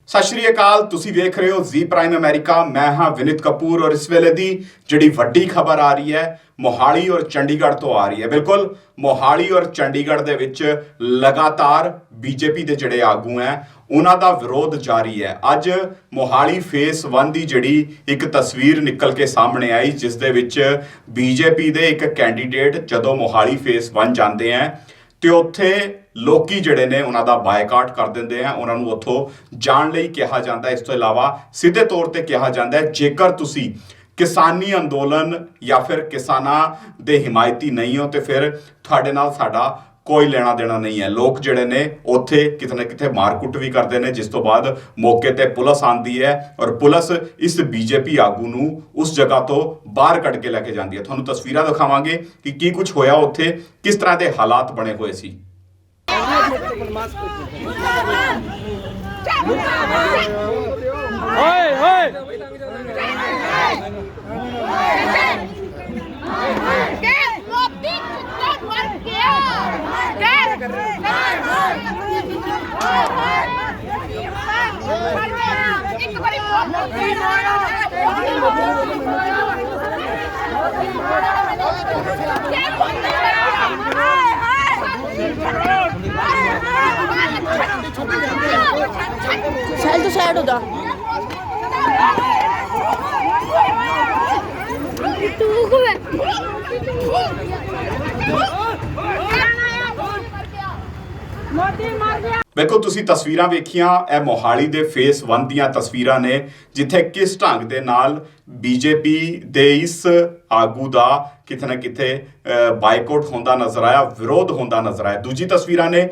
सत श्री अकाल, तुसी वेख रहे हो जी प्राइम अमेरिका। मैं हाँ विनित कपूर और इस वेले दी जिहड़ी वड्डी खबर आ रही है मोहाली और चंडीगढ़ तो आ रही है। बिल्कुल मोहाली और चंडीगढ़ दे विच लगातार बीजेपी के जिहड़े आगू हैं उन्हां दा विरोध जारी है। अज मोहाली फेस 1 की जिहड़ी एक तस्वीर निकल के सामने आई जिस दे विच बीजेपी दे एक कैंडीडेट जदों मोहाली फेस 1 जाते हैं तो उत्थे लोकी जिहड़े ने उन्हां दा बायकाट कर दिंदे हैं, उन्हां नूं उत्थों जाण लई कहा जाता है। इस तो इलावा सीधे तौर पर कहा जाता है जेकर तुसी किसानी अंदोलन या फिर किसानां दे हिमायती नहीं हो तो फिर तुहाडे नाल साडा कोई लेना देना नहीं है। लोग जिहड़े ने उत्थे किते ना किते मारकुट भी करते हैं जिस तो बाद मौके ते पुलिस आती है और पुलिस इस बीजेपी आगू नूं उस जगह तो बाहर कढ़ के लैके जाती है। तुहानूं तस्वीरां दिखावांगे कि की कुछ होया उत्थे, किस तरह के हालात बने हुए सी। साइड तो साइड होता बिल्कुल तुसी तस्वीरां वेखियां ए मोहाली दे फेस 1 दीयां तस्वीरां ने जिथे किस ढंग दे नाल बीजेपी दे इस आगू दा किते ना किते बायकॉट होंदा नजर आया, विरोध होंदा नजर आया। दूजी तस्वीरां ने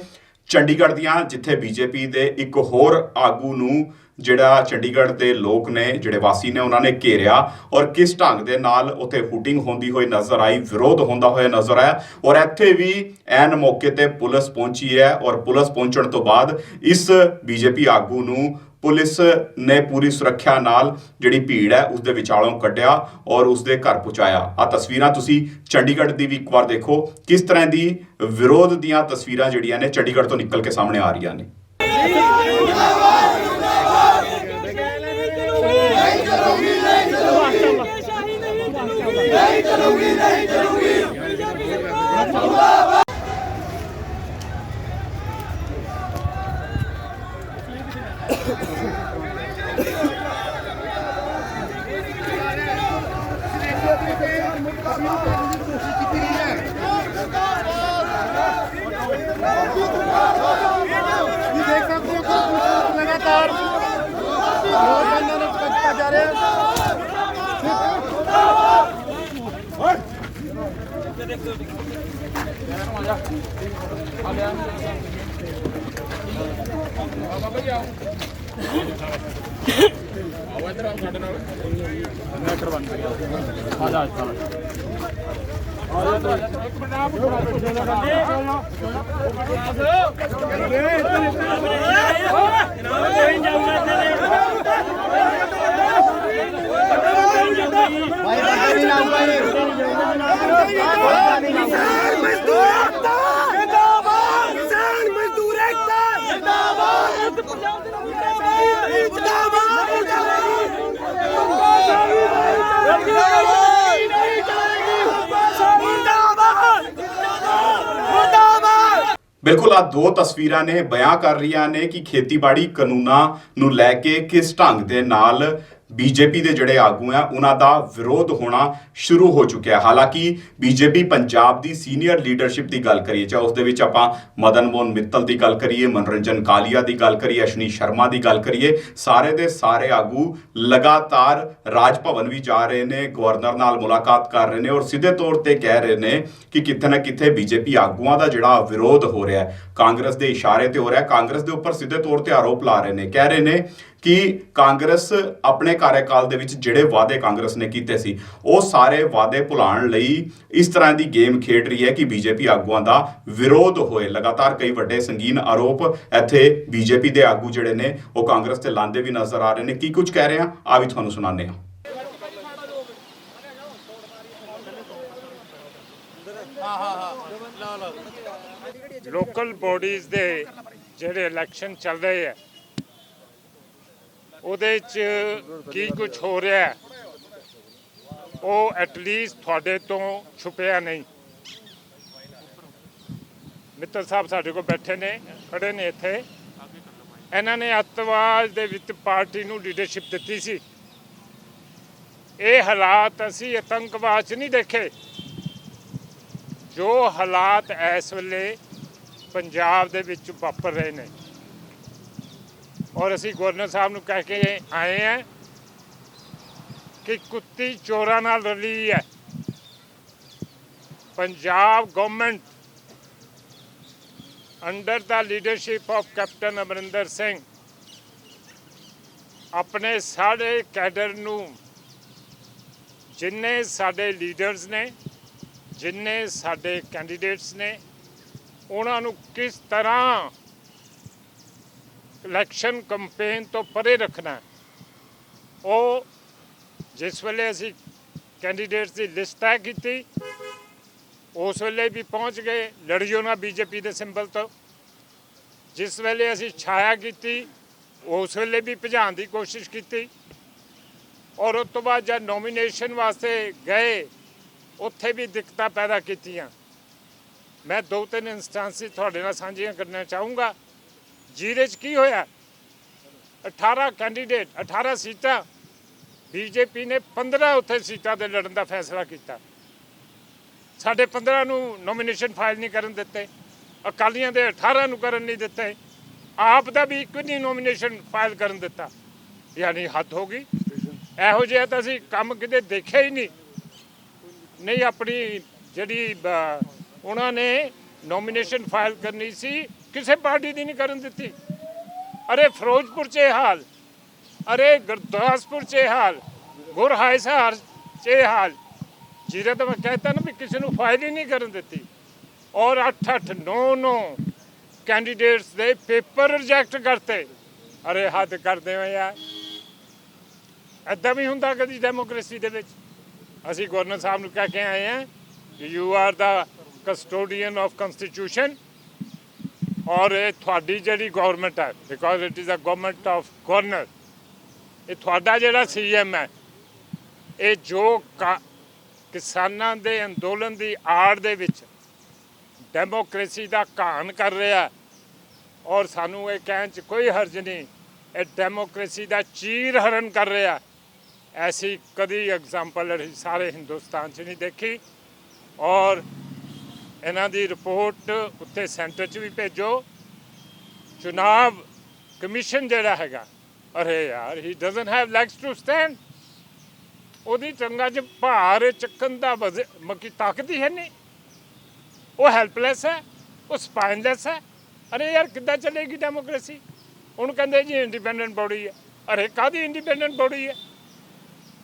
चंडीगढ़ दियां जिथे बीजेपी दे एक होर आगू नूं जिहड़ा चंडीगढ़ के लोग ने जिहड़े वासी ने उन्होंने घेरिया और किस ढंग के नाल उत्थे हुटिंग होंदी हुई नजर आई, विरोध होंदा हुआ नजर आया। और इत्थे भी एन मौके ते पुलिस पहुंची है और पुलिस पहुंचण तो बाद इस बीजेपी आगू नूं पुलिस ने पूरी सुरक्षा नाल जिहड़ी भीड़ है उसके विचालों कढ़िया और उसके घर पहुंचाया। आ तस्वीरां तुसी चंडीगढ़ की भी एक बार देखो किस तरह की विरोध दीयां तस्वीरां जिहड़ियां ने चंडीगढ़ तो निकल के सामने आ रही ने। लगातार जा रहे हैं। बिल्कुल आ दो तस्वीरां ने बयां कर रही ने कि खेतीबाड़ी कानूनां नूं लैके किस ढंग दे नाल बीजेपी के जिहड़े आगू हैं उन्हां दा विरोध होना शुरू हो चुका है। हालांकि बीजेपी पंजाब की सीनियर लीडरशिप की गल करिए, चाहे उसदे विच आपां मदन मोहन मित्तल की गल करिए, मनोरंजन कालिया की गल करिए, अश्विनी शर्मा की गल करिए, सारे दे सारे आगू लगातार राज भवन भी जा रहे हैं, गवर्नर नाल मुलाकात कर रहे हैं और सीधे तौर पर कह रहे हैं कि किते ना किते बीजेपी आगुआं दा जिहड़ा विरोध हो रहा है कांग्रेस के इशारे ते हो रहा है। कांग्रेस के उपर सीधे तौर पर आरोप ला रहे हैं, कह रहे हैं कि कांग्रेस अपने कार्यकाल दे विच जिहड़े वादे कांग्रेस ने कीते सी वो सारे वादे भुलाण लई इस तरह की गेम खेड रही है कि बीजेपी आगुआं दा विरोध होए। लगातार कई वड्डे संगीन आरोप इत्थे बीजेपी के आगू जिहड़े ने वो कांग्रेस ते लांदे भी नजर आ रहे हैं। की कुछ कह रहे हैं आ भी तुहानूं सुणाने हैं। लोकल बॉडीज़ दे ਜਿਹੜੇ ਇਲੈਕਸ਼ਨ ਚੱਲ ਰਹੇ ਹੈ ਉਹਦੇ 'ਚ ਕੀ ਕੁਝ ਹੋ ਰਿਹਾ ਹੈ, ਉਹ ਐਟਲੀਸਟ ਤੁਹਾਡੇ ਤੋਂ ਛੁਪਿਆ ਨਹੀਂ। ਮਿੱਤਲ ਸਾਹਿਬ ਸਾਡੇ ਕੋਲ ਬੈਠੇ ਨੇ, ਖੜੇ ਨੇ ਇੱਥੇ। ਇਹਨਾਂ ਨੇ ਅੱਤਵਾਦ ਦੇ ਵਿੱਚ ਪਾਰਟੀ ਨੂੰ ਲੀਡਰਸ਼ਿਪ ਦਿੱਤੀ ਸੀ। ਇਹ ਹਾਲਾਤ ਅਸੀਂ ਆਤੰਕਵਾਦ 'ਚ ਨਹੀਂ ਦੇਖੇ ਜੋ ਹਾਲਾਤ ਇਸ ਵੇਲੇ ਪੰਜਾਬ ਦੇ ਵਿੱਚ ਵਾਪਰ ਰਹੇ ਨੇ। ਔਰ ਅਸੀਂ ਗਵਰਨਰ ਸਾਹਿਬ ਨੂੰ ਕਹਿ ਕੇ ਆਏ ਹਾਂ ਕਿ ਕੁੱਤੀ ਚੋਰਾਂ ਨਾਲ ਰਲੀ ਹੈ। Punjab government under the leadership of captain Amarinder Singh ਆਪਣੇ ਸਾਰੇ ਕੈਡਰ ਨੂੰ, ਜਿੰਨੇ ਸਾਡੇ ਲੀਡਰਸ ਨੇ, ਜਿੰਨੇ ਸਾਡੇ ਕੈਂਡੀਡੇਟਸ ਨੇ, ਉਹਨਾਂ ਨੂੰ ਕਿਸ ਤਰ੍ਹਾਂ ਇਲੈਕਸ਼ਨ ਕੰਪੇਨ ਤੋਂ ਪਰੇ ਰੱਖਣਾ। ਉਹ ਜਿਸ ਵੇਲੇ ਅਸੀਂ ਕੈਂਡੀਡੇਟਸ ਦੀ ਲਿਸਟ ਤੈਅ ਕੀਤੀ ਉਸ ਵੇਲੇ ਵੀ ਪਹੁੰਚ ਗਏ ਲੜਿਓ ਨਾ ਬੀਜੇਪੀ ਦੇ ਸਿੰਬਲ ਤੋਂ। ਜਿਸ ਵੇਲੇ ਅਸੀਂ ਛਾਇਆ ਕੀਤੀ ਉਸ ਵੇਲੇ ਵੀ ਭਜਾਉਣ ਦੀ ਕੋਸ਼ਿਸ਼ ਕੀਤੀ। ਔਰ ਉਸ ਤੋਂ ਬਾਅਦ ਜਦ ਨੋਮੀਨੇਸ਼ਨ ਵਾਸਤੇ ਗਏ ਉੱਥੇ ਵੀ ਦਿੱਕਤਾਂ ਪੈਦਾ ਕੀਤੀਆਂ। ਮੈਂ 2-3 ਇੰਸਟੈਂਸਿਸ ਤੁਹਾਡੇ ਨਾਲ ਸਾਂਝੀਆਂ ਕਰਨਾ ਚਾਹੂੰਗਾ। ਜਿਹਦੇ 'ਚ ਕੀ ਹੋਇਆ, 18 ਕੈਂਡੀਡੇਟ, 18 ਸੀਟਾਂ, ਬੀਜੇਪੀ ਨੇ 15 ਉੱਥੇ ਸੀਟਾਂ 'ਤੇ ਲੜਨ ਦਾ ਫੈਸਲਾ ਕੀਤਾ। ਸਾਡੇ 15 ਨੂੰ ਨੋਮੀਨੇਸ਼ਨ ਫਾਈਲ ਨਹੀਂ ਕਰਨ ਦਿੱਤੇ, ਅਕਾਲੀਆਂ ਦੇ 18 ਨੂੰ ਕਰਨ ਨਹੀਂ ਦਿੱਤੇ, ਆਪ ਦਾ ਵੀ ਇੱਕ ਨਹੀਂ ਨੋਮੀਨੇਸ਼ਨ ਫਾਈਲ ਕਰਨ ਦਿੱਤਾ। ਯਾਨੀ ਹੱਦ ਹੋ ਗਈ। ਇਹੋ ਜਿਹਾ ਤਾਂ ਅਸੀਂ ਕੰਮ ਕਿਤੇ ਦੇਖਿਆ ਹੀ ਨਹੀਂ। ਆਪਣੀ ਜਿਹੜੀ ਉਹਨਾਂ ਨੇ ਨੋਮੀਨੇਸ਼ਨ ਫਾਈਲ ਕਰਨੀ ਸੀ ਕਿਸੇ ਪਾਰਟੀ ਦੀ ਨਹੀਂ ਕਰਨ ਦਿੱਤੀ। ਅਰੇ ਫਿਰੋਜ਼ਪੁਰ 'ਚ ਇਹ ਹਾਲ, ਅਰੇ ਗੁਰਦਾਸਪੁਰ 'ਚ ਇਹ ਹਾਲ, ਗੁਰਹਾਇਸਹਾਰ 'ਚ ਇਹ ਹਾਲ। ਜਿਹਦੇ ਤਾਂ ਮੈਂ ਕਹਿਤਾ ਨਾ ਵੀ ਕਿਸੇ ਨੂੰ ਫਾਈਲ ਹੀ ਨਹੀਂ ਕਰਨ ਦਿੱਤੀ। ਔਰ 8-8, 9-9 ਕੈਂਡੀਡੇਟਸ ਦੇ ਪੇਪਰ ਰਿਜੈਕਟ ਕਰਤੇ। ਅਰੇ ਹੱਦ ਕਰਦੇ ਹੋ ਯਾਰ। ਇੱਦਾਂ ਵੀ ਹੁੰਦਾ ਕਦੀ ਡੈਮੋਕ੍ਰੇਸੀ ਦੇ ਵਿੱਚ? ਅਸੀਂ ਗਵਰਨਰ ਸਾਹਿਬ ਨੂੰ ਕਹਿ ਕੇ ਆਏ ਹਾਂ ਕਿ you are the custodian of constitution. ਔਰ ਇਹ ਤੁਹਾਡੀ ਜਿਹੜੀ ਗਵਰਨਮੈਂਟ ਹੈ, because it is a government of governor, ਇਹ ਤੁਹਾਡਾ ਜਿਹੜਾ CM ਹੈ, ਇਹ ਜੋ ਕਿਸਾਨਾਂ ਦੇ ਅੰਦੋਲਨ ਦੀ ਆੜ ਦੇ ਵਿੱਚ ਡੈਮੋਕ੍ਰੇਸੀ ਦਾ ਘਾਣ ਕਰ ਰਿਹਾ। ਔਰ ਸਾਨੂੰ ਇਹ ਕਹਿਣ 'ਚ ਕੋਈ ਹਰਜ ਨਹੀਂ, ਇਹ ਡੈਮੋਕ੍ਰੇਸੀ ਦਾ ਚੀਰ ਹਰਨ ਕਰ ਰਿਹਾ। ਐਸੀ ਕਦੀ ਐਗਜ਼ਾਮਪਲ ਸਾਰੇ ਹਿੰਦੁਸਤਾਨ 'ਚ ਨਹੀਂ ਦੇਖੀ। ਔਰ ਇਹਨਾਂ ਦੀ ਰਿਪੋਰਟ ਉੱਥੇ ਸੈਂਟਰ 'ਚ ਵੀ ਭੇਜੋ। ਚੁਣਾਵ ਕਮਿਸ਼ਨ ਜਿਹੜਾ ਹੈਗਾ, ਅਰੇ ਯਾਰ, he doesn't have legs to stand. ਉਹਦੀ ਟੰਗਾਂ 'ਚ ਭਾਰ ਚੱਕਣ ਦਾ ਮੱਕੀ ਤਾਕਤ ਹੀ ਹੈ ਨਹੀਂ। ਉਹ ਹੈਲਪਲੈਸ ਹੈ, ਉਹ ਸਪਾਈਨਲੈਸ ਹੈ। ਅਰੇ ਯਾਰ ਕਿੱਦਾਂ ਚੱਲੇਗੀ ਡੈਮੋਕ੍ਰੇਸੀ? ਉਹਨੂੰ ਕਹਿੰਦੇ ਜੀ ਇੰਡੀਪੈਂਡੈਂਟ ਬੋਡੀ ਹੈ। ਅਰੇ ਕਾਹਦੀ ਇੰਡੀਪੈਂਡੈਂਟ ਬੋਡੀ ਹੈ?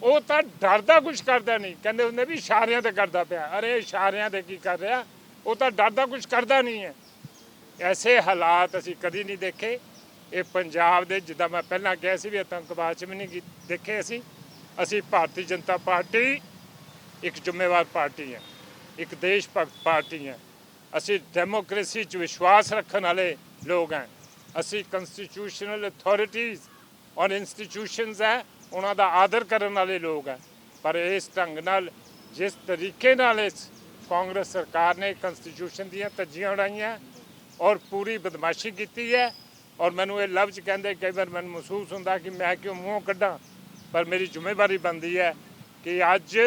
ਉਹ ਤਾਂ ਡਰਦਾ ਕੁਛ ਕਰਦਾ ਨਹੀਂ। ਕਹਿੰਦੇ ਹੁੰਦੇ ਵੀ ਇਸ਼ਾਰਿਆਂ 'ਤੇ ਕਰਦਾ ਪਿਆ। ਅਰੇ ਇਸ਼ਾਰਿਆਂ 'ਤੇ ਕੀ ਕਰ ਰਿਹਾ? ਉਹ ਤਾਂ ਡਰਦਾ ਕੁਛ ਕਰਦਾ ਨਹੀਂ ਹੈ। ਐਸੇ ਹਾਲਾਤ ਅਸੀਂ ਕਦੀ ਨਹੀਂ ਦੇਖੇ। ਇਹ ਪੰਜਾਬ ਦੇ, ਜਿੱਦਾਂ ਮੈਂ ਪਹਿਲਾਂ ਕਿਹਾ ਸੀ ਵੀ ਆਤੰਕਵਾਦ 'ਚ ਵੀ ਨਹੀਂ ਦੇਖੇ ਅਸੀਂ ਭਾਰਤੀ ਜਨਤਾ ਪਾਰਟੀ ਇੱਕ ਜ਼ਿੰਮੇਵਾਰ ਪਾਰਟੀ ਹੈ, ਇੱਕ ਦੇਸ਼ ਭਗਤ ਪਾਰਟੀ ਹੈ। ਅਸੀਂ ਡੈਮੋਕ੍ਰੇਸੀ 'ਚ ਵਿਸ਼ਵਾਸ ਰੱਖਣ ਵਾਲੇ ਲੋਕ ਹਾਂ। ਅਸੀਂ ਕੰਸਟੀਟਿਊਸ਼ਨਲ ਅਥਾਰਟੀਜ਼ ਔਰ ਇੰਸਟੀਟਿਊਸ਼ਨਸ ਹੈ, ਉਹਨਾਂ ਦਾ ਆਦਰ ਕਰਨ ਵਾਲੇ ਲੋਕ ਹੈ। ਪਰ ਇਸ ਢੰਗ ਨਾਲ, ਜਿਸ ਤਰੀਕੇ ਨਾਲ ਇਸ ਕਾਂਗਰਸ ਸਰਕਾਰ ਨੇ ਕੰਸਟੀਟਿਊਸ਼ਨ ਦੀਆਂ ਧੱਜੀਆਂ ਉਡਾਈਆਂ ਔਰ ਪੂਰੀ ਬਦਮਾਸ਼ੀ ਕੀਤੀ ਹੈ। ਔਰ ਮੈਨੂੰ ਇਹ ਲਫ਼ਜ਼ ਕਹਿੰਦੇ ਕਈ ਵਾਰ ਮੈਨੂੰ ਮਹਿਸੂਸ ਹੁੰਦਾ ਕਿ ਮੈਂ ਕਿਉਂ ਮੂੰਹ ਕੱਢਾਂ, ਪਰ ਮੇਰੀ ਜ਼ਿੰਮੇਵਾਰੀ ਬਣਦੀ ਹੈ ਕਿ ਅੱਜ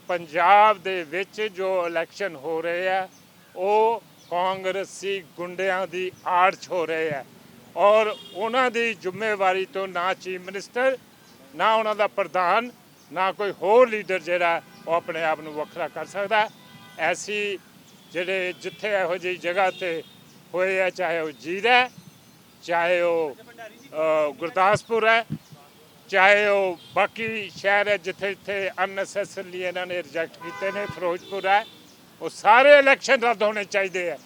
ਪੰਜਾਬ ਦੇ ਵਿੱਚ ਜੋ ਇਲੈਕਸ਼ਨ ਹੋ ਰਹੇ ਆ ਉਹ ਕਾਂਗਰਸੀ ਗੁੰਡਿਆਂ ਦੀ ਆੜ 'ਚ ਹੋ ਰਹੇ ਆ। ਔਰ ਉਹਨਾਂ ਦੀ ਜ਼ਿੰਮੇਵਾਰੀ ਤੋਂ ਨਾ ਚੀਫ ਮਿਨਿਸਟਰ, ਨਾ ਉਹਨਾਂ ਦਾ ਪ੍ਰਧਾਨ, ਨਾ ਕੋਈ ਹੋਰ ਲੀਡਰ ਜਿਹੜਾ ਉਹ ਆਪਣੇ ਆਪ ਨੂੰ ਵੱਖਰਾ ਕਰ ਸਕਦਾ। ਐਸੀ ਜਿਹੜੇ ਜਿੱਥੇ ਇਹੋ ਜਿਹੀ ਜਗ੍ਹਾ 'ਤੇ ਹੋਏ ਆ, ਚਾਹੇ ਉਹ ਜੀਰਾ, ਚਾਹੇ ਉਹ ਗੁਰਦਾਸਪੁਰ ਹੈ, ਚਾਹੇ ਉਹ ਬਾਕੀ ਸ਼ਹਿਰ ਹੈ ਜਿੱਥੇ ਜਿੱਥੇ ਅਨਨੈਸੈਸਰਲੀ ਇਹਨਾਂ ਨੇ ਰਿਜੈਕਟ ਕੀਤੇ ਨੇ, ਫਿਰੋਜ਼ਪੁਰ ਹੈ, ਉਹ ਸਾਰੇ ਇਲੈਕਸ਼ਨ ਰੱਦ ਹੋਣੇ ਚਾਹੀਦੇ ਹੈ।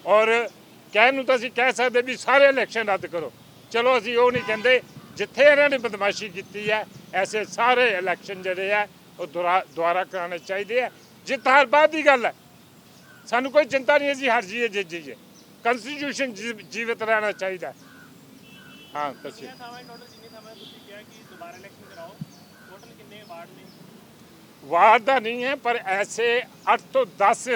ਔਰ ਕਹਿਣ ਨੂੰ ਤਾਂ ਅਸੀਂ ਕਹਿ ਸਕਦੇ ਵੀ ਸਾਰੇ ਇਲੈਕਸ਼ਨ ਰੱਦ ਕਰੋ, ਚਲੋ ਅਸੀਂ ਉਹ ਨਹੀਂ ਕਹਿੰਦੇ। ਜਿੱਥੇ ਇਹਨਾਂ ਨੇ ਬਦਮਾਸ਼ੀ ਕੀਤੀ ਹੈ ਐਸੇ ਸਾਰੇ ਇਲੈਕਸ਼ਨ ਜਿਹੜੇ ਆ ਉਹ ਦੁਬਾਰਾ ਕਰਾਉਣੇ ਚਾਹੀਦੇ ਆ। ਜਿੱਤ ਹਾਰ ਬਾਅਦ ਦੀ ਗੱਲ ਹੈ, ਸਾਨੂੰ ਕੋਈ ਚਿੰਤਾ ਨਹੀਂ, ਅਸੀਂ ਹਾਰ ਜਾਈਏ ਜਿੱਤ ਜਾਈਏ, ਕੰਸਟੀਟਿਊਸ਼ਨ ਜੀਵਿਤ ਰਹਿਣਾ ਚਾਹੀਦਾ। ਹਾਂ ਦੱਸਿਓ। ਸਮਾਂ ਤੁਸੀਂ ਕਿਹਾ ਕਿ ਦੁਬਾਰਾ ਇਲੈਕਸ਼ਨ ਕਰਾਓ, ਟੋਟਲ ਕਿੰਨੇ ਵਾਰਡ ਨੇ? ਵਾਰਡ ਦਾ ਨਹੀਂ ਹੈ, ਪਰ ਐਸੇ 8 ਤੋਂ 10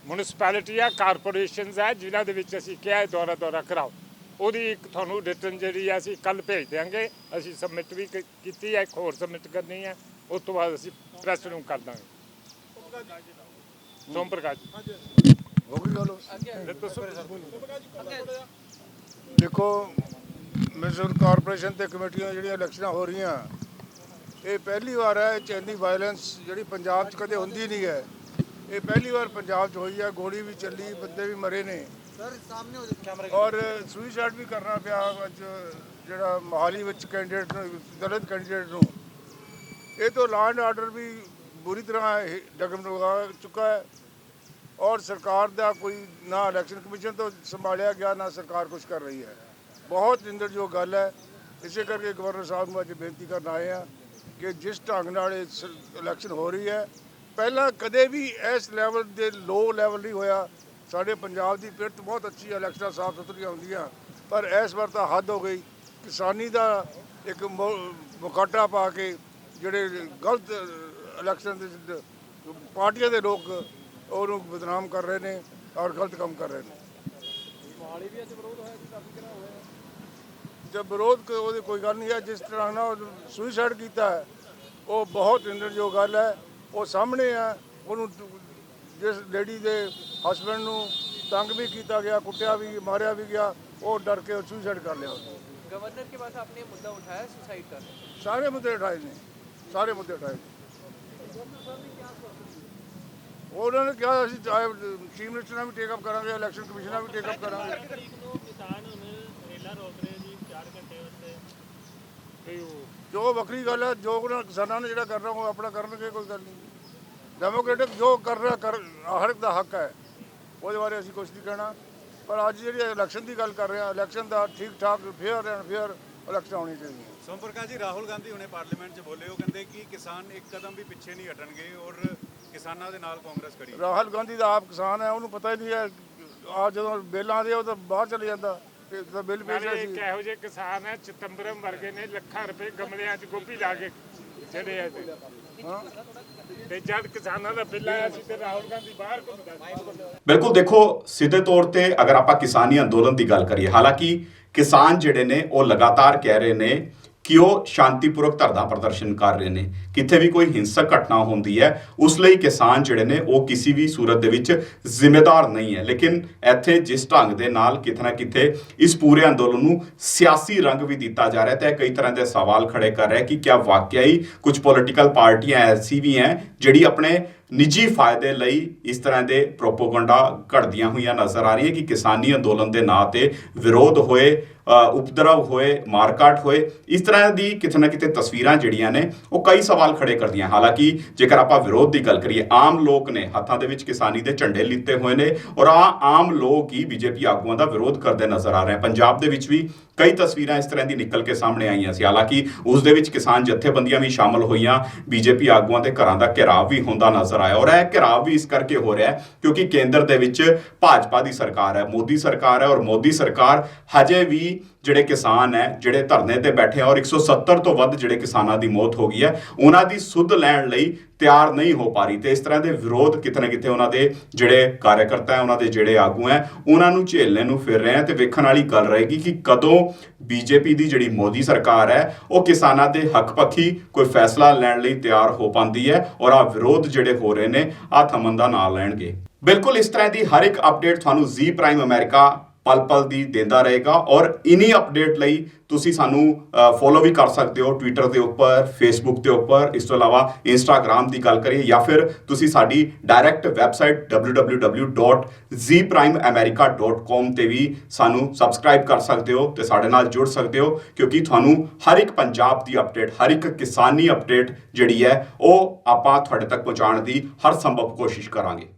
ਮਿਊਨਿਸਪੈਲਿਟੀਆਂ ਕਾਰਪੋਰੇਸ਼ਨਸ ਹੈ ਜਿਨ੍ਹਾਂ ਦੇ ਵਿੱਚ ਅਸੀਂ ਕਿਹਾ ਹੈ ਦੌਰਾ ਕਰਾਓ। ਉਹਦੀ ਇੱਕ ਤੁਹਾਨੂੰ ਰਿਟਰਨ ਜਿਹੜੀ ਹੈ ਅਸੀਂ ਕੱਲ ਭੇਜ ਦਿਆਂਗੇ। ਅਸੀਂ ਸਬਮਿਟ ਵੀ ਕੀਤੀ ਹੈ, ਇੱਕ ਹੋਰ ਸਬਮਿਟ ਕਰਨੀ ਹੈ, ਉਸ ਤੋਂ ਬਾਅਦ ਅਸੀਂ ਪ੍ਰੈਸ ਨੂੰ ਕਰ ਦਾਂਗੇ। ਸੋਮ ਪ੍ਰਕਾਸ਼ ਹੋ ਗਈ ਗੱਲ। ਦੇਖੋ, ਮਿਊਨਿਸਪਲ ਕਾਰਪੋਰੇਸ਼ਨ ਤੇ ਕਮੇਟੀਆਂ ਜਿਹੜੀਆਂ ਇਲੈਕਸ਼ਨਾਂ ਹੋ ਰਹੀਆਂ, ਇਹ ਪਹਿਲੀ ਵਾਰ ਹੈ। ਚੈਨੀ ਵਾਇਲੈਂਸ ਜਿਹੜੀ ਪੰਜਾਬ 'ਚ ਕਦੇ ਹੁੰਦੀ ਨਹੀਂ ਹੈ, ਇਹ ਪਹਿਲੀ ਵਾਰ ਪੰਜਾਬ 'ਚ ਹੋਈ ਹੈ। ਗੋਲੀ ਵੀ ਚੱਲੀ, ਬੰਦੇ ਵੀ ਮਰੇ ਨੇ ਔਰ ਸੁਸਾਈਡ ਵੀ ਕਰਨਾ ਪਿਆ ਅੱਜ ਜਿਹੜਾ ਮੋਹਾਲੀ ਵਿੱਚ ਕੈਂਡੀਡੇਟ ਨੂੰ, ਦਲਿਤ ਕੈਂਡੀਡੇਟ ਨੂੰ। ਇਹ ਤੋਂ ਲਾਅ ਐਂਡ ਆਰਡਰ ਵੀ ਬੁਰੀ ਤਰ੍ਹਾਂ ਡਗਮਗਾ ਚੁੱਕਾ ਹੈ ਔਰ ਸਰਕਾਰ ਦਾ ਕੋਈ ਨਾ ਇਲੈਕਸ਼ਨ ਕਮਿਸ਼ਨ ਤੋਂ ਸੰਭਾਲਿਆ ਗਿਆ, ਨਾ ਸਰਕਾਰ ਕੁਝ ਕਰ ਰਹੀ ਹੈ। ਬਹੁਤ ਨਿੰਦਣਯੋਗ ਗੱਲ ਹੈ। ਇਸੇ ਕਰਕੇ ਗਵਰਨਰ ਸਾਹਿਬ ਨੂੰ ਅੱਜ ਬੇਨਤੀ ਕਰਨ ਆਏ ਹਾਂ ਕਿ ਜਿਸ ਢੰਗ ਨਾਲ ਇਲੈਕਸ਼ਨ ਹੋ ਰਹੀ ਹੈ, ਪਹਿਲਾਂ ਕਦੇ ਵੀ ਇਸ ਲੈਵਲ ਦੇ ਲੋ ਲੈਵਲ ਨਹੀਂ ਹੋਇਆ। ਸਾਡੇ ਪੰਜਾਬ ਦੀ ਪਿਰਤ ਬਹੁਤ ਅੱਛੀ ਹੈ, ਇਲੈਕਸ਼ਨਾਂ ਸਾਫ ਸੁਥਰੀਆਂ ਹੁੰਦੀਆਂ, ਪਰ ਇਸ ਵਾਰ ਤਾਂ ਹੱਦ ਹੋ ਗਈ। ਕਿਸਾਨੀ ਦਾ ਇੱਕ ਮੁਕਾਟਾ ਪਾ ਕੇ ਜਿਹੜੇ ਗਲਤ ਇਲੈਕਸ਼ਨ ਦੇ ਪਾਰਟੀਆਂ ਦੇ ਲੋਕ ਉਹਨੂੰ ਬਦਨਾਮ ਕਰ ਰਹੇ ਨੇ ਔਰ ਗਲਤ ਕੰਮ ਕਰ ਰਹੇ ਨੇ। ਜਦ ਵਿਰੋਧ ਉਹਦੀ ਕੋਈ ਗੱਲ ਨਹੀਂ ਹੈ। ਜਿਸ ਤਰ੍ਹਾਂ ਨਾਲ ਸੁਸਾਈਡ ਕੀਤਾ ਹੈ, ਉਹ ਬਹੁਤ ਨਿੰਦਣਯੋਗ ਗੱਲ ਹੈ। ਉਹ ਸਾਹਮਣੇ ਹੈ। ਉਹਨੂੰ ਜਿਸ ਲੇਡੀ ਦੇ ਹਸਬੈਂਡ ਨੂੰ ਤੰਗ ਵੀ ਕੀਤਾ ਗਿਆ, ਕੁੱਟਿਆ ਵੀ, ਮਾਰਿਆ ਵੀ ਗਿਆ, ਉਹ ਡਰ ਕੇ ਸੁਸਾਈਡ ਕਰ ਲਿਆ। गवर्नर के पास आपने मुद्दा उठाया सुसाइड का? ਸਾਰੇ ਮੁੱਦੇ ਉਠਾਏ ਨੇ, ਸਾਰੇ ਮੁੱਦੇ ਉਠਾਏ ਨੇ। ਉਹਨਾਂ ਨੇ ਕਿਹਾ ਅਸੀਂ ਚੀਫ ਮਿਨਿਸਟਰ ਨਾਲ ਵੀ ਟੇਕ ਅਪ ਕਰਾਂਗੇ, ਇਲੈਕਸ਼ਨ ਕਮਿਸ਼ਨ ਨਾਲ ਵੀ ਟੇਕ ਅਪ ਕਰਾਂਗੇ। किसान ਹੁਣ ਰੇਲਾ ਰੋਕ ਰਹੇ ਜੀ 4 ਘੰਟੇ ਵਾਸਤੇ। ਜੋ ਵੱਖਰੀ ਗੱਲ ਹੈ, ਜੋ ਉਹਨਾਂ ਕਿਸਾਨਾਂ ਨੇ ਜਿਹੜਾ ਕਰਨਾ ਉਹ ਆਪਣਾ ਕਰਨਗੇ, ਕੋਈ ਗੱਲ ਨਹੀਂ। ਡੈਮੋਕ੍ਰੇਟਿਕ ਜੋ ਕਰਨਾ ਹਰ ਇੱਕ ਦਾ ਹੱਕ ਹੈ, ਉਹਦੇ ਬਾਰੇ ਅਸੀਂ ਕੁਝ ਨਹੀਂ ਕਹਿਣਾ। ਪਰ ਅੱਜ ਜਿਹੜੀ ਇਲੈਕਸ਼ਨ ਦੀ ਗੱਲ ਕਰ ਰਹੇ ਹਾਂ, ਇਲੈਕਸ਼ਨ ਦਾ ਠੀਕ ਠਾਕ ਫੇਅਰ ਐਂਡ ਫੇਅਰ ਇਲੈਕਸ਼ਨ ਹੋਣੀ ਚਾਹੀਦੀ ਹੈ। ਸੋਮ ਪ੍ਰਕਾਸ਼ ਜੀ, ਰਾਹੁਲ ਗਾਂਧੀ ਹੁਣੇ ਪਾਰਲੀਮੈਂਟ 'ਚ ਬੋਲੇ, ਉਹ ਕਹਿੰਦੇ ਕਿ ਕਿਸਾਨ ਇੱਕ ਕਦਮ ਵੀ ਪਿੱਛੇ ਨਹੀਂ ਹਟਣਗੇ ਔਰ ਕਿਸਾਨਾਂ ਦੇ ਨਾਲ ਕਾਂਗਰਸ ਖੜੀ। ਰਾਹੁਲ ਗਾਂਧੀ ਦਾ ਆਪ ਕਿਸਾਨ ਹੈ, ਉਹਨੂੰ ਪਤਾ ਹੀ ਨਹੀਂ ਹੈ। ਆ ਜਦੋਂ ਬਿੱਲ ਆਉਂਦੇ ਉਹ ਤਾਂ ਬਾਹਰ ਚਲੇ ਜਾਂਦਾ। ਤਾਂ ਬਿੱਲ ਪੇਸ਼ ਨਾਲੇ ਇੱਕ ਇਹੋ ਜਿਹੇ ਕਿਸਾਨ ਹੈ ਚਿਤੰਬਰਮ ਵਰਗੇ ਨੇ ਲੱਖਾਂ ਰੁਪਏ ਗਮਲਿਆਂ 'ਚ ਗੋਭੀ ਲਾ ਕੇ ਜਿਹੜੇ ਆ ਤੇ ਜਦ ਕਿਸਾਨਾਂ ਦਾ ਬਿੱਲ ਆਇਆ ਸੀ ਤੇ ਰਾਹੁਲ ਗਾਂਧੀ ਬਾਹਰ ਘੁੰਮਦਾ ਸੀ। ਬਿਲਕੁਲ, ਦੇਖੋ ਸਿੱਧੇ ਤੌਰ ਤੇ ਅਗਰ ਆਪਾਂ ਕਿਸਾਨੀ ਅੰਦੋਲਨ ਦੀ ਗੱਲ ਕਰੀਏ, ਹਾਲਾਂਕਿ ਕਿਸਾਨ ਜਿਹੜੇ ਨੇ ਉਹ ਲਗਾਤਾਰ ਕਹਿ ਰਹੇ ਨੇ ਕਿ ਉਹ ਸ਼ਾਂਤੀਪੂਰਵਕ ਧਰਨਾ ਪ੍ਰਦਰਸ਼ਨ ਕਰ ਰਹੇ ਨੇ। ਕਿਤੇ ਵੀ ਕੋਈ ਹਿੰਸਕ ਘਟਨਾ ਹੁੰਦੀ ਹੈ ਉਸ ਲਈ ਕਿਸਾਨ ਜਿਹੜੇ ਨੇ ਉਹ ਕਿਸੇ ਵੀ ਸੂਰਤ ਦੇ ਵਿੱਚ ਜ਼ਿੰਮੇਦਾਰ ਨਹੀਂ ਹੈ। ਲੇਕਿਨ ਇੱਥੇ ਜਿਸ ਢੰਗ ਦੇ ਨਾਲ ਕਿਤੇ ਨਾ ਕਿਤੇ ਇਸ ਪੂਰੇ ਅੰਦੋਲਨ ਨੂੰ ਸਿਆਸੀ ਰੰਗ ਵੀ ਦਿੱਤਾ ਜਾ ਰਿਹਾ, ਤੇ ਕਈ ਤਰ੍ਹਾਂ ਦੇ ਸਵਾਲ ਖੜੇ ਕਰ ਰਿਹਾ ਕਿ ਕਿਆ ਵਾਕਿਆ ਹੀ ਕੁਝ ਪੋਲੀਟੀਕਲ ਪਾਰਟੀਆਂ ਐਸੀ ਵੀ ਹੈ ਜਿਹੜੀ ਆਪਣੇ ਨਿੱਜੀ ਫਾਇਦੇ ਲਈ ਇਸ ਤਰ੍ਹਾਂ ਦੇ ਪ੍ਰੋਪੋਗੰਡਾ ਘੜਦੀਆਂ ਹੋਈਆਂ ਨਜ਼ਰ ਆ ਰਹੀ ਹੈ ਕਿ ਕਿਸਾਨੀ ਅੰਦੋਲਨ ਦੇ ਨਾਂ ਤੇ ਵਿਰੋਧ ਹੋਏ, ਉਪਦਰਵ ਹੋਏ, ਮਾਰਕਾਟ ਹੋਏ। ਇਸ ਤਰ੍ਹਾਂ ਦੀ ਕਿਤੇ ਨਾ ਕਿਤੇ ਤਸਵੀਰਾਂ ਜਿਹੜੀਆਂ ਨੇ ਉਹ ਕਈ ਸਵਾਲ ਖੜੇ ਕਰਦੀਆਂ। ਹਾਲਾਂਕਿ ਜੇਕਰ ਆਪਾਂ ਵਿਰੋਧ ਦੀ ਗੱਲ ਕਰੀਏ, ਆਮ ਲੋਕ ਨੇ ਹੱਥਾਂ ਦੇ ਵਿੱਚ ਕਿਸਾਨੀ ਦੇ ਝੰਡੇ ਲਿੱਤੇ ਹੋਏ ਨੇ ਔਰ ਆਮ ਲੋਕ ਹੀ ਬੀਜੇਪੀ ਆਗੂਆਂ ਦਾ ਵਿਰੋਧ ਕਰਦੇ ਨਜ਼ਰ ਆ ਰਹੇ। ਪੰਜਾਬ ਦੇ ਵਿੱਚ ਵੀ ਕਈ ਤਸਵੀਰਾਂ ਇਸ ਤਰ੍ਹਾਂ ਦੀ ਨਿਕਲ ਕੇ ਸਾਹਮਣੇ ਆਈਆਂ ਸੀ। ਹਾਲਾਂਕਿ ਉਸ ਦੇ ਵਿੱਚ ਕਿਸਾਨ ਜਥੇਬੰਦੀਆਂ ਵੀ ਸ਼ਾਮਲ ਹੋਈਆਂ, ਬੀਜੇਪੀ ਆਗੂਆਂ ਦੇ ਘਰਾਂ ਦਾ ਘਿਰਾਵ ਵੀ ਹੁੰਦਾ ਨਜ਼ਰ ਆਇਆ। ਔਰ ਇਹ ਘਿਰਾਵ ਵੀ ਇਸ ਕਰਕੇ ਹੋ ਰਿਹਾ ਕਿਉਂਕਿ ਕੇਂਦਰ ਦੇ ਵਿੱਚ ਭਾਜਪਾ ਦੀ ਸਰਕਾਰ ਹੈ, ਮੋਦੀ ਸਰਕਾਰ ਹੈ ਔਰ ਮੋਦੀ ਸਰਕਾਰ ਹਜੇ ਵੀ ਜਿਹੜੇ ਕਿਸਾਨ ਹੈ, ਜਿਹੜੇ ਧਰਨੇ ਤੇ ਬੈਠੇ ਆ ਔਰ 170 ਤੋਂ ਵੱਧ ਜਿਹੜੇ ਕਿਸਾਨਾਂ ਦੀ ਮੌਤ ਹੋ ਗਈ ਹੈ, ਉਹਨਾਂ ਦੀ ਸੁੱਧ ਲੈਣ ਲਈ ਤਿਆਰ ਨਹੀਂ ਹੋ ਪਾ ਰਹੀ। ਤੇ ਇਸ ਤਰ੍ਹਾਂ ਦੇ ਵਿਰੋਧ ਕਿਤੇ ਨਾ ਕਿਤੇ ਉਹਨਾਂ ਦੇ ਜਿਹੜੇ ਕਾਰਜਕਰਤਾ ਹੈ, ਉਹਨਾਂ ਦੇ ਜਿਹੜੇ ਆਗੂ ਹੈ, ਉਹਨਾਂ ਨੂੰ ਝੇਲਣੇ ਨੂੰ ਫਿਰ ਰਹੇ ਆ। ਤੇ ਵੇਖਣ ਵਾਲੀ ਗੱਲ ਰਹੇਗੀ ਕਿ ਕਦੋਂ ਬੀਜੇਪੀ ਦੀ ਜਿਹੜੀ ਮੋਦੀ ਸਰਕਾਰ ਹੈ ਉਹ ਕਿਸਾਨਾਂ ਦੇ ਹੱਕ ਪੱਖੀ ਕੋਈ ਫੈਸਲਾ ਲੈਣ ਲਈ ਤਿਆਰ ਹੋ ਪਾਉਂਦੀ ਹੈ ਔਰ ਆ ਵਿਰੋਧ ਜਿਹੜੇ ਹੋ ਰਹੇ ਨੇ ਆ ਥਮਨ ਦਾ ਨਾਂ ਲੈਣਗੇ। ਬਿਲਕੁਲ ਇਸ ਤਰ੍ਹਾਂ ਦੀ ਹਰ ਇੱਕ ਅਪਡੇਟ ਤੁਹਾਨੂੰ ਜ਼ੀ ਪ੍ਰਾਈਮ ਅਮਰੀਕਾ ਪਲ ਪਲ ਦੀ ਦਿੰਦਾ ਰਹੇਗਾ ਔਰ ਇਨੀ ਅਪਡੇਟ ਲਈ ਤੁਸੀਂ ਸਾਨੂੰ ਫੋਲੋ ਵੀ ਕਰ ਸਕਦੇ ਹੋ ਟਵਿੱਟਰ ਦੇ ਉੱਪਰ, ਫੇਸਬੁੱਕ ਦੇ ਉੱਪਰ। ਇਸ ਤੋਂ ਇਲਾਵਾ ਇੰਸਟਾਗ੍ਰਾਮ ਦੀ ਗੱਲ ਕਰੀਏ ਜਾਂ ਫਿਰ ਤੁਸੀਂ ਸਾਡੀ ਡਾਇਰੈਕਟ ਵੈਬਸਾਈਟ www.zprimamerica.com ਤੇ ਵੀ ਸਾਨੂੰ ਸਬਸਕ੍ਰਾਈਬ ਕਰ ਸਕਦੇ ਹੋ ਤੇ ਸਾਡੇ ਨਾਲ ਜੁੜ ਸਕਦੇ ਹੋ ਕਿਉਂਕਿ ਤੁਹਾਨੂੰ ਹਰ ਇੱਕ ਪੰਜਾਬ ਦੀ ਅਪਡੇਟ, ਹਰ ਇੱਕ ਕਿਸਾਨੀ ਅਪਡੇਟ ਜਿਹੜੀ ਹੈ ਉਹ ਆਪਾਂ ਤੁਹਾਡੇ ਤੱਕ ਪਹੁੰਚਾਉਣ ਦੀ ਹਰ ਸੰਭਵ ਕੋਸ਼ਿਸ਼ ਕਰਾਂਗੇ।